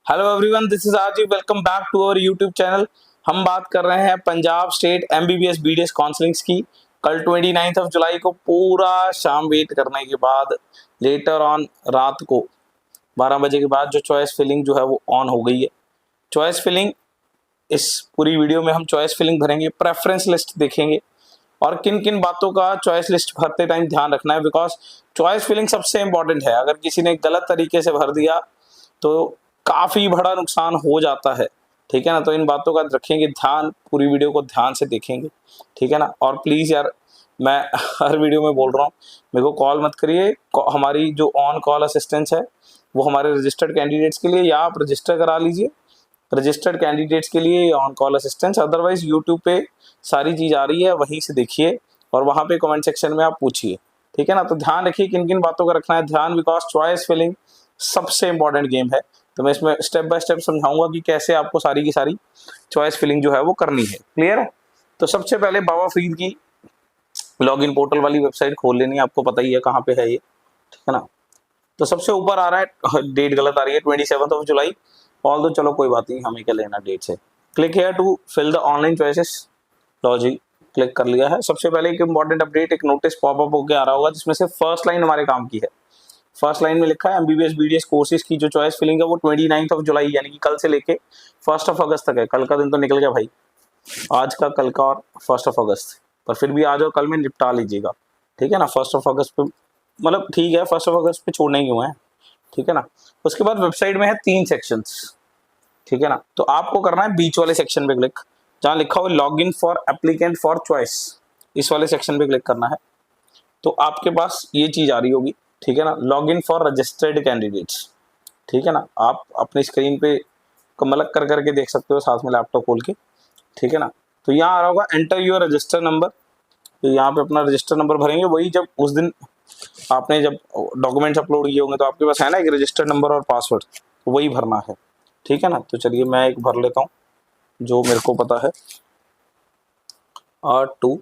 Hello everyone, this is RG. Welcome back to our YouTube channel. हम बात कर रहे हैं Punjab state MBBS BDS counsellings की। कल 29 जुलाई को पूरा शाम वेट करने के बाद लेटर ऑन रात को 12 बजे के बाद जो चॉइस फिलिंग जो है वो ऑन हो गई है। चॉइस फिलिंग, इस पूरी वीडियो में हम चॉइस फिलिंग भरेंगे, प्रेफरेंस लिस्ट देखेंगे और किन किन बातों का चॉइस लिस्ट भरते टाइम ध्यान रखना है, बिकॉज चॉइस फिलिंग सबसे इंपॉर्टेंट है। अगर किसी ने गलत तरीके से भर दिया तो काफी बड़ा नुकसान हो जाता है। ठीक है ना, तो इन बातों का रखेंगे ध्यान, पूरी वीडियो को ध्यान से देखेंगे। ठीक है ना, और प्लीज यार, मैं हर वीडियो में बोल रहा हूँ, मेरे को कॉल मत करिए। हमारी जो ऑन कॉल असिस्टेंस है वो हमारे रजिस्टर्ड कैंडिडेट्स के लिए, या आप रजिस्टर करा लीजिए रजिस्टर्ड कैंडिडेट्स के लिए on call assistance. Otherwise YouTube पे सारी चीज आ रही है, वहीं से देखिए और वहां पे कमेंट सेक्शन में आप पूछिए। ठीक है ना, तो ध्यान रखिए किन किन बातों का रखना है ध्यान, बिकॉज चॉइस फिलिंग सबसे इंपॉर्टेंट गेम है। तो मैं इसमें स्टेप बाय स्टेप समझाऊंगा कि कैसे आपको सारी की सारी चॉइस फिलिंग जो है वो करनी है। क्लियर है? तो सबसे पहले बाबा फरीद की लॉगिन पोर्टल वाली वेबसाइट खोल लेनी है, आपको पता ही है कहाँ पे है ये। ठीक है ना, तो सबसे ऊपर आ रहा है, डेट गलत आ रही है 27 जुलाई। ऑल दो चलो कोई बात नहीं, हमें क्या लेना डेट से। Click here to fill the online choices. लो जी, क्लिक कर लिया है। सबसे पहले एक इंपॉर्टेंट अपडेट, एक नोटिस पॉपअप होकर आ रहा होगा जिसमें से फर्स्ट लाइन हमारे काम की है। फर्स्ट लाइन में लिखा है एमबीबीएस बीडीएस कोर्सेज की जो चॉइस फिलिंग है वो 29 जुलाई यानी कि कल से लेके 1 अगस्त तक है। कल का दिन तो निकल गया भाई, आज का, कल का और 1 अगस्त, पर फिर भी आज और कल में निपटा लीजिएगा। ठीक है ना, 1 अगस्त पे, मतलब ठीक है 1 अगस्त पे छोड़ने क्यों है। ठीक है ना, उसके बाद वेबसाइट में है 3 सेक्शंस। ठीक है ना, तो आपको करना है बीच वाले सेक्शन पे क्लिक, जहां लिखा हुआ log in for applicant for choice. इस वाले सेक्शन पे क्लिक करना है तो आपके पास ये चीज आ रही होगी। ठीक है ना, log in for registered candidates. ठीक है ना, आप अपनी स्क्रीन पे कमलक कर करके देख सकते हो साथ में लैपटॉप खोल के। ठीक है ना, तो यहाँ आ रहा होगा एंटर योर रजिस्टर नंबर। तो यहाँ पे अपना रजिस्टर नंबर भरेंगे, वही जब उस दिन आपने जब डॉक्यूमेंट्स अपलोड किए होंगे तो आपके पास है ना एक रजिस्टर नंबर और पासवर्ड, वही भरना है। ठीक है ना, तो चलिए मैं एक भर लेता हूँ जो मेरे को पता है, R2।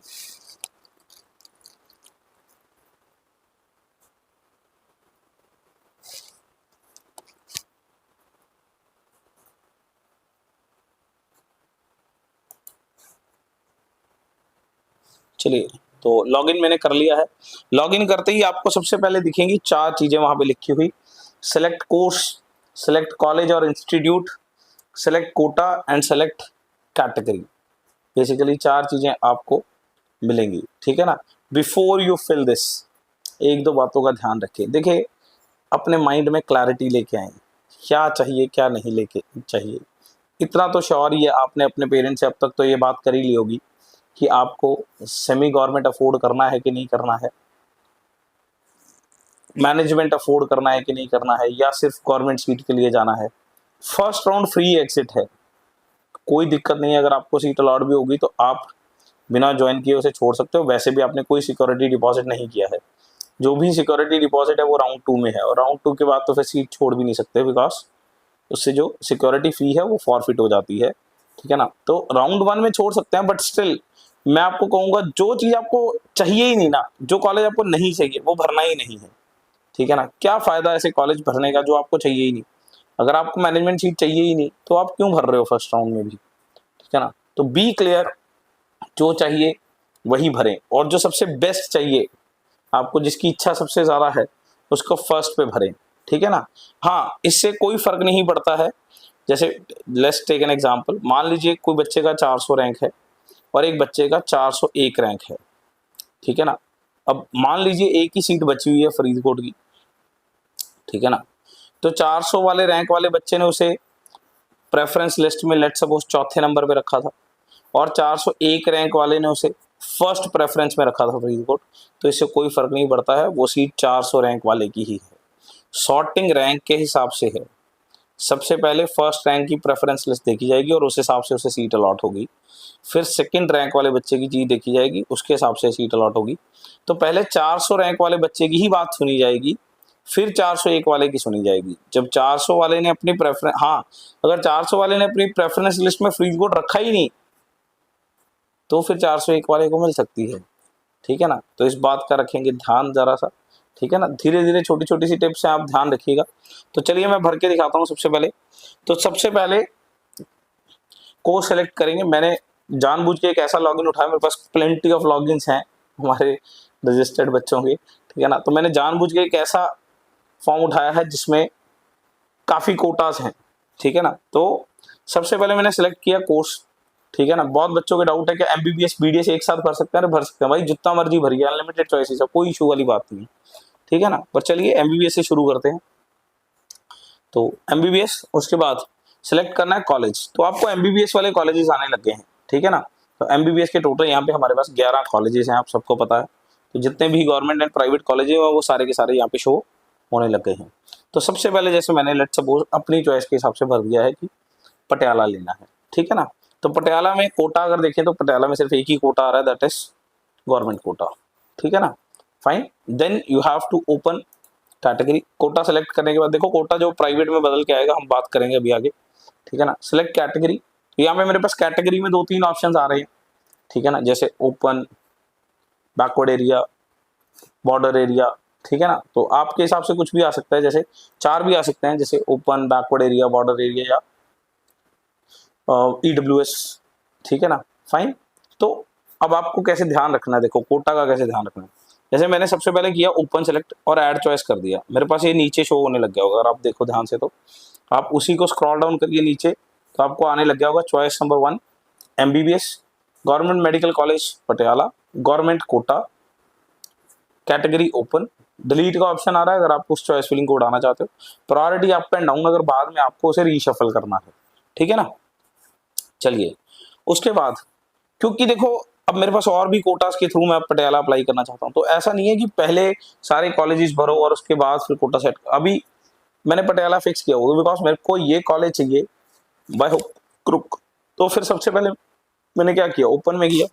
चलिए, तो लॉगिन मैंने कर लिया है। लॉगिन करते ही आपको सबसे पहले दिखेंगी 4 चीजें वहां पे लिखी हुई, सेलेक्ट कोर्स, सेलेक्ट कॉलेज और institute, select quota and select category. Basically 4 चीजें आपको मिलेंगी। ठीक है ना, बिफोर यू फिल दिस, एक दो बातों का ध्यान रखिए। देखिए, अपने माइंड में क्लैरिटी लेके आए, क्या चाहिए क्या नहीं लेके चाहिए। इतना तो श्योर ही है, आपने अपने पेरेंट्स से अब तक तो ये बात कर ही ली होगी कि आपको सेमी गवर्नमेंट अफोर्ड करना है कि नहीं करना है, मैनेजमेंट अफोर्ड करना है कि नहीं करना है, या सिर्फ गवर्नमेंट सीट के लिए जाना है। फर्स्ट राउंड फ्री एग्जिट है, कोई दिक्कत नहीं है। अगर आपको सीट अलॉट भी होगी तो आप बिना ज्वाइन किए उसे छोड़ सकते हो। वैसे भी आपने कोई सिक्योरिटी डिपॉजिट नहीं किया है, जो भी सिक्योरिटी डिपॉजिट है वो राउंड 2 में है, और राउंड 2 के बाद तो फिर सीट छोड़ भी नहीं सकते, बिकॉज उससे जो सिक्योरिटी फी है वो फॉरफिट हो जाती है। ठीक है ना, तो राउंड 1 में छोड़ सकते हैं, बट स्टिल मैं आपको कहूंगा जो चीज आपको चाहिए ही नहीं ना, जो कॉलेज आपको नहीं चाहिए वो भरना ही नहीं है। ठीक है ना, क्या फायदा ऐसे कॉलेज भरने का जो आपको चाहिए ही नहीं। अगर आपको मैनेजमेंट सीट चाहिए ही नहीं तो आप क्यों भर रहे हो फर्स्ट राउंड में भी। ठीक है ना, तो बी क्लियर, जो चाहिए वही भरें, और जो सबसे बेस्ट चाहिए आपको, जिसकी इच्छा सबसे ज्यादा है, उसको फर्स्ट पे भरें। ठीक है ना, हाँ इससे कोई फर्क नहीं पड़ता है। जैसे लेट्स टेक एन एग्जांपल, मान लीजिए कोई बच्चे का 400 रैंक है और एक बच्चे का 401 रैंक है। ठीक है ना, अब मान लीजिए एक ही सीट बची हुई है फरीदकोट की। ठीक है ना, तो 400 वाले रैंक वाले बच्चे ने उसे प्रेफरेंस लिस्ट में लेट सपोज चौथे नंबर पे रखा था, और 401 रैंक वाले ने उसे फर्स्ट प्रेफरेंस में रखा था फरीदकोट। तो इससे कोई फर्क नहीं पड़ता है, वो सीट 400 रैंक वाले की ही है। सॉर्टिंग रैंक के हिसाब से है, सबसे पहले फर्स्ट रैंक की प्रेफरेंस लिस्ट देखी जाएगी और उस हिसाब से उसे सीट अलॉट होगी। फिर सेकंड रैंक वाले बच्चे की चीज देखी जाएगी, उसके हिसाब से सीट अलॉट होगी। तो पहले 400 रैंक वाले बच्चे की ही बात सुनी जाएगी, फिर 401 वाले की सुनी जाएगी। जब 400 वाले ने अपनी प्रेफरेंस, हाँ अगर 400 वाले ने अपनी प्रेफरेंस लिस्ट में फरीदकोट रखा ही नहीं तो फिर 401 वाले को मिल सकती है। ठीक है ना, तो इस बात का रखेंगे ध्यान जरा सा। ठीक है ना। धीरे धीरे छोटी छोटी सी टिप्स हैं, आप ध्यान रखिएगा। तो चलिए मैं भर के दिखाता हूँ सबसे पहले। तो सबसे पहले कोर्स सेलेक्ट करेंगे। मैंने जानबूझ के एक ऐसा लॉगिन उठाया, मेरे पास प्लेंटी ऑफ लॉगिन्स हैं हमारे रजिस्टर्ड बच्चों के, ठीक है ना। तो मैंने जानबूझ के एक ऐसा फॉर्म उठाया है जिसमें काफ़ी कोटास हैं, ठीक है ना। तो सबसे पहले मैंने सेलेक्ट किया कोर्स, ठीक है ना। बहुत बच्चों के डाउट है कि एमबीबीएस बीडीएस एक साथ भर सकते हैं। अरे भर सकते हैं भाई, जितना मर्जी भरिए, अनलिमिटेड चॉइसेस है, कोई इशू वाली बात नहीं है, ठीक है ना। पर चलिए एमबीबीएस से शुरू करते हैं। तो एमबीबीएस, उसके बाद सिलेक्ट करना है कॉलेज। तो आपको एमबीबीएस वाले कॉलेजेस आने लग गए हैं, ठीक है ना। तो एमबीबीएस के टोटल यहाँ पे हमारे पास 11 कॉलेजेस हैं, आप सबको पता है। तो जितने भी गवर्नमेंट एंड प्राइवेट कॉलेज है वो सारे के सारे यहाँ पे शो होने लग गए हैं। तो सबसे पहले जैसे मैंने लेट्स सपोज अपनी चॉइस के हिसाब से भर दिया है कि पटियाला लेना है, ठीक है ना। तो पटियाला में कोटा अगर देखें तो पटियाला में सिर्फ एक ही कोटा आ रहा है, दैट इज गवर्नमेंट कोटा, ठीक है ना। Fine, then you have to open category. Quota select करने के बाद देखो कोटा जो प्राइवेट में बदल के आएगा, हम बात करेंगे अभी आगे, ठीक है ना। सिलेक्ट कैटेगरी, तो यहाँ पे मेरे पास कैटेगरी में 2-3 ऑप्शंस आ रहे हैं, ठीक है ना, जैसे open, backward area, border area, ठीक है ना। तो आपके हिसाब से कुछ भी आ सकता है, जैसे 4 भी आ सकते हैं, जैसे open, backward area, border area या ईडब्ल्यूएस, ठीक है ना। फाइन, तो अब आपको कैसे ध्यान रखना है, देखो कोटा का कैसे ध्यान रखना है। जैसे मैंने सबसे पहले किया ओपन सेलेक्ट और ऐड चॉइस कर दिया, मेरे पास ये नीचे शो होने लग गया होगा, अगर आप देखो ध्यान से तो आप उसी को स्क्रॉल डाउन करिए नीचे, तो आपको आने लग गया होगा choice number 1 MBBS, government medical college Patiala, government quota, category open. Delete का ऑप्शन आ रहा है अगर आप उस चॉइस फिलिंग को उड़ाना चाहते हो। प्रायोरिटी अप एंड डाउन अगर बाद में आपको उसे रीशफल करना है, ठीक है ना। चलिए उसके बाद, क्योंकि देखो अब मेरे पास और भी कोटास के थ्रू मैं पटियाला अप्लाई करना चाहता हूँ, तो ऐसा नहीं है कि पहले सारे कॉलेजेस भरो और उसके बाद फिर कोटा सेट। अभी मैंने पटियाला फिक्स किया होगा बिकॉज मेरे को ये कॉलेज चाहिए बाय क्रुक। तो फिर सबसे पहले मैंने क्या किया, ओपन में किया।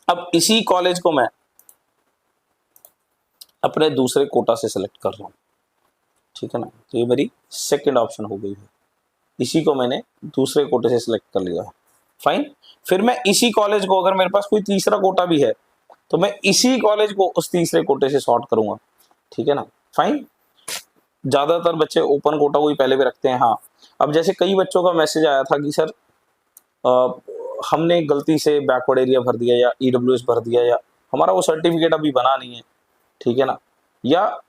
अब इसी कॉलेज को मैं अपने दूसरे कोटा से सिलेक्ट कर रहा हूँ, ठीक है ना। तो ये मेरी सेकंड ऑप्शन हो गई है, इसी को मैंने दूसरे कोटे से सिलेक्ट कर लिया है। फाइन, फिर मैं इसी कॉलेज को, अगर मेरे पास कोई तीसरा कोटा भी है तो मैं इसी कॉलेज को उस तीसरे कोटे से सॉर्ट करूंगा, ठीक है ना। फाइन, ज्यादातर बच्चे ओपन कोटा को ही पहले भी रखते हैं। हाँ, अब जैसे कई बच्चों का मैसेज आया था कि सर हमने गलती से बैकवर्ड एरिया भर दिया या ईडब्ल्यूएस भर दिया, या हमारा वो सर्टिफिकेट अभी बना नहीं है, ठीक है ना। या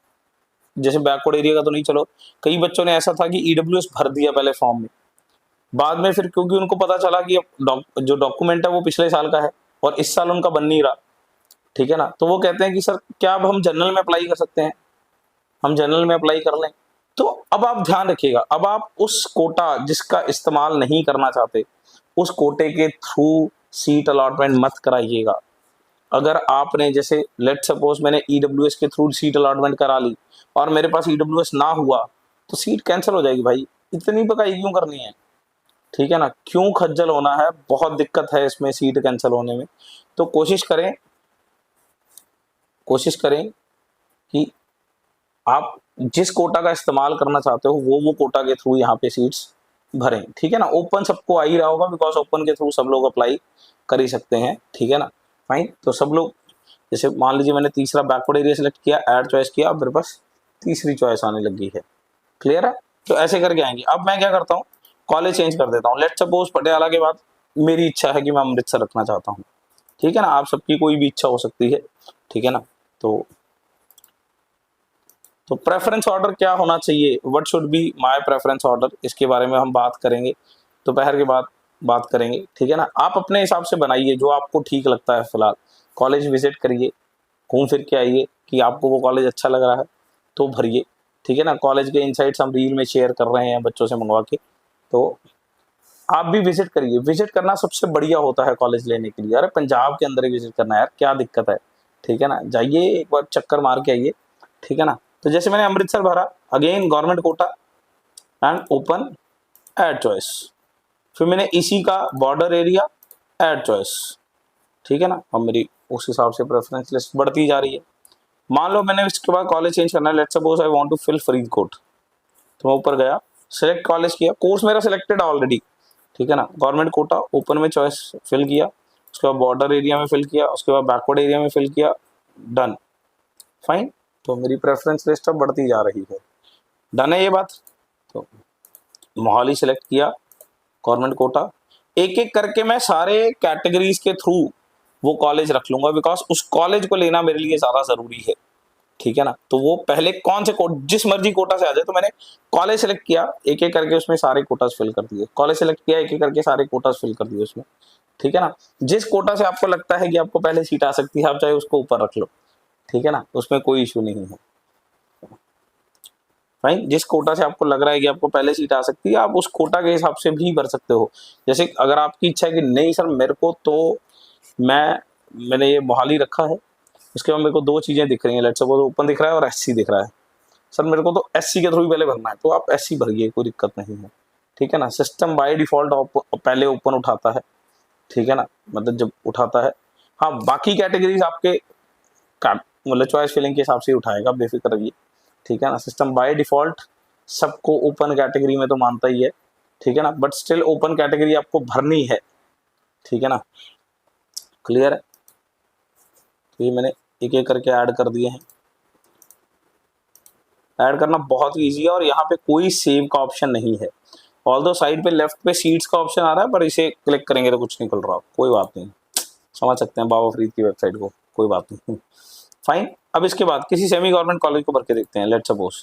जैसे बैकवर्ड एरिया का तो नहीं, चलो कई बच्चों ने ऐसा था कि ईडब्ल्यूएस भर दिया पहले फॉर्म में, बाद में फिर क्योंकि उनको पता चला कि जो डॉक्यूमेंट है वो पिछले साल का है और इस साल उनका बन नहीं रहा, ठीक है ना। तो वो कहते हैं कि सर क्या अब हम जनरल में अप्लाई कर सकते हैं, हम जनरल में अप्लाई कर लें। तो अब आप ध्यान रखिएगा, अब आप उस कोटा जिसका इस्तेमाल नहीं करना चाहते, उस कोटे के थ्रू सीट अलॉटमेंट मत कराइएगा। अगर आपने जैसे लेट सपोज मैंने ईडब्ल्यूएस के थ्रू सीट अलॉटमेंट करा ली और मेरे पास ईडब्ल्यूएस ना हुआ, तो सीट कैंसिल हो जाएगी भाई। इतनी पकाई क्यों करनी है, ठीक है ना, क्यों खज्जल होना है, बहुत दिक्कत है इसमें सीट कैंसिल होने में। तो कोशिश करें कि आप जिस कोटा का इस्तेमाल करना चाहते हो वो कोटा के थ्रू यहाँ पे सीट्स भरें, ठीक है ना। ओपन सबको आ ही रहा होगा बिकॉज ओपन के थ्रू सब लोग अप्लाई कर ही सकते हैं, ठीक है ना। फाइन, तो सब लोग, जैसे मान लीजिए मैंने तीसरा बैकवर्ड एरिया सेलेक्ट किया, ऐड चॉइस किया, अब मेरे पास तीसरी चॉइस आने लगी है, क्लियर है। तो ऐसे करके आएंगे। अब मैं क्या करता हूँ, कॉलेज चेंज कर देता हूँ। लेट सपोज पटियाला के बाद मेरी इच्छा है कि मैं अमृतसर रखना चाहता हूँ, ठीक है ना। आप सबकी कोई भी इच्छा हो सकती है, ठीक है ना। तो प्रेफरेंस ऑर्डर क्या होना चाहिए, what should be my preference order, इसके बारे में हम बात करेंगे दोपहर के बाद बात करेंगे, ठीक है ना। आप अपने हिसाब से बनाइए जो आपको ठीक लगता है। फिलहाल कॉलेज विजिट करिए, घूम फिर के आइए कि आपको वो कॉलेज अच्छा लग रहा है तो भरिए, ठीक है ना। कॉलेज के इनसाइट्स हम रील में शेयर कर रहे हैं बच्चों से मंगवा के, तो आप भी विजिट करिए। विजिट करना सबसे बढ़िया होता है कॉलेज लेने के लिए। अरे पंजाब के अंदर ही विजिट करना है यार, क्या दिक्कत है, ठीक है ना। जाइए एक बार चक्कर मार के आइए, ठीक है ना। तो जैसे मैंने अमृतसर भरा, again government quota and open add choice, फिर मैंने इसी का बॉर्डर एरिया ऐड चॉइस, ठीक है ना। अब मेरी उस हिसाब से प्रेफरेंस लिस्ट बढ़ती जा रही है। मान लो मैंने इसके बाद कॉलेज चेंज करना है, let's suppose I want to fill Faridkot, तो मैं ऊपर गया, सिलेक्ट कॉलेज किया, कोर्स मेरा सिलेक्टेड ऑलरेडी, ठीक है ना। गवर्नमेंट कोटा, ओपन में चॉइस फिल किया, उसके बाद बॉर्डर एरिया में फिल किया, उसके बाद बैकवर्ड एरिया में फिल किया, डन। फाइन, तो मेरी प्रेफरेंस लिस्ट अब बढ़ती जा रही है। डन है ये बात। तो मोहाली सेलेक्ट किया, गवर्नमेंट कोटा, एक एक करके मैं सारे कैटेगरीज के थ्रू वो कॉलेज रख लूंगा, बिकॉज उस कॉलेज को लेना मेरे लिए ज़्यादा ज़रूरी है। ठीक है ना। तो वो पहले कौन से जिस मर्जी कोटा से आ जाए, तो मैंने कॉलेज सेलेक्ट किया, एक एक करके उसमें सारे कोटास फिल कर दिए, कॉलेज सेलेक्ट किया, एक एक करके सारे कोटास फिल कर दिए उसमें। ठीक है ना। जिस कोटा से आपको लगता है कि आपको पहले सीट आ सकती है, आप चाहे उसको ऊपर रख लो। ठीक है ना, उसमें कोई इशू नहीं है। भाई जिस कोटा से आपको लग रहा है कि आपको पहले सीट आ सकती है, आप उस कोटा के हिसाब से भी भर सकते हो। जैसे अगर आपकी इच्छा है कि नहीं सर मेरे को तो मैंने ये मोहाली रखा है, उसके बाद मेरे को दो चीज़ें दिख रही हैं, लेट्स सपोज ओपन दिख रहा है और एससी दिख रहा है, सर मेरे को तो एससी के थ्रू ही पहले भरना है, तो आप एससी भरिए, कोई दिक्कत नहीं है। ठीक है ना। सिस्टम बाय डिफॉल्ट पहले ओपन उठाता है। ठीक है ना, मतलब जब उठाता है, हाँ बाकी कैटेगरीज आपके मतलब चॉइस फिलिंग के हिसाब से ही उठाएगा, बेफिक्र रहिए। ठीक है ना। सिस्टम बाय डिफॉल्ट सबको ओपन कैटेगरी में तो मानता ही है। ठीक है ना, बट स्टिल ओपन कैटेगरी आपको भरनी है। ठीक है ना, क्लियर है। तो ये मैंने एक एक करके ऐड कर दिए हैं। ऐड करना बहुत ईजी है और यहाँ पे कोई सेव का ऑप्शन नहीं है। ऑल्दो साइड पे लेफ्ट पे सीट्स का ऑप्शन आ रहा है, पर इसे क्लिक करेंगे तो कुछ निकल रहा, कोई बात नहीं, समझ सकते हैं बाबा फरीद की वेबसाइट को, कोई बात नहीं, फाइन। अब इसके बाद किसी सेमी गवर्नमेंट कॉलेज को भर के देखते हैं, लेट्स सपोज।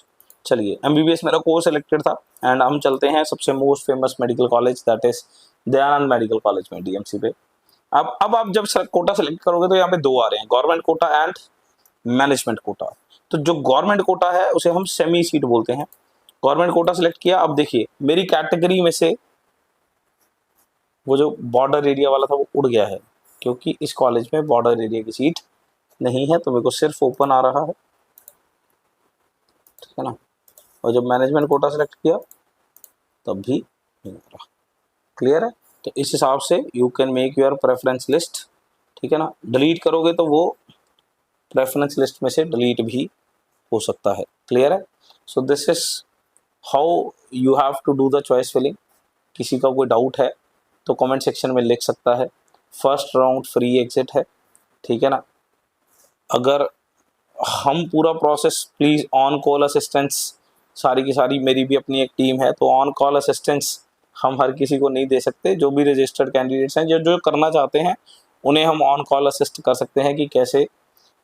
चलिए एमबीबीएस मेरा कोर्स सिलेक्टेड था, एंड हम चलते हैं सबसे most famous medical college, that is Dayanand medical college में, डीएमसी पे। अब आप जब कोटा सेलेक्ट करोगे तो यहाँ पे दो आ रहे हैं, government quota and management quota. तो जो गवर्नमेंट कोटा है उसे हम सेमी सीट बोलते हैं। गवर्नमेंट कोटा सेलेक्ट किया। अब देखिए मेरी कैटेगरी में से वो जो बॉर्डर एरिया वाला था वो उड़ गया है, क्योंकि इस कॉलेज में बॉर्डर एरिया की सीट नहीं है, तो मेरे को सिर्फ ओपन आ रहा है। ठीक है ना। और जब मैनेजमेंट कोटा सेलेक्ट किया तब भी नहीं आ रहा। क्लियर है। तो इस हिसाब से you can make your preference list. ठीक है ना। डिलीट करोगे तो वो प्रेफरेंस लिस्ट में से डिलीट भी हो सकता है। क्लियर है। So this is how you have to do the choice filling. किसी का कोई डाउट है तो कमेंट सेक्शन में लिख सकता है। फर्स्ट राउंड फ्री एग्जिट है। ठीक है ना। अगर हम पूरा process, please on call assistance सारी की सारी, मेरी भी अपनी एक टीम है, तो ऑन कॉल असिस्टेंस हम हर किसी को नहीं दे सकते। जो भी रजिस्टर्ड कैंडिडेट्स हैं, जो जो करना चाहते हैं, उन्हें हम ऑन कॉल असिस्ट कर सकते हैं कि कैसे,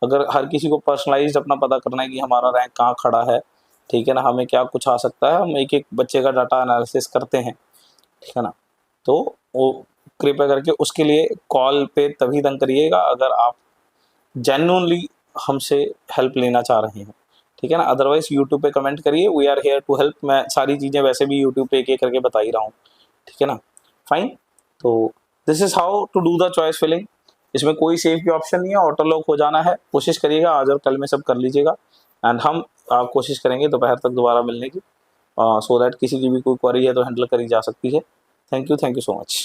अगर हर किसी को पर्सनलाइज्ड अपना पता करना है कि हमारा रैंक कहाँ खड़ा है, ठीक है ना, हमें क्या कुछ आ सकता है, हम एक एक बच्चे का डाटा एनालिसिस करते हैं। ठीक है ना। तो वो कृपया करके उसके लिए कॉल पे तभी तंग करिएगा अगर आप जेन्युइनली हमसे हेल्प लेना चाह रहे हैं। ठीक है ना। अदरवाइज यूट्यूब पे कमेंट करिए, we are here to help. मैं सारी चीज़ें वैसे भी यूट्यूब पे एक एक करके बता ही रहा हूँ। ठीक है ना, फाइन। तो this is how to do the choice filling. इसमें कोई सेव की ऑप्शन नहीं है, ऑटो लॉक हो जाना है। कोशिश करिएगा आज और कल में सब कर लीजिएगा, एंड हम कोशिश करेंगे दोपहर तक दोबारा मिलने की, सो दैट किसी की भी कोई क्वेरी है तो हैंडल करी जा सकती है। Thank you so much.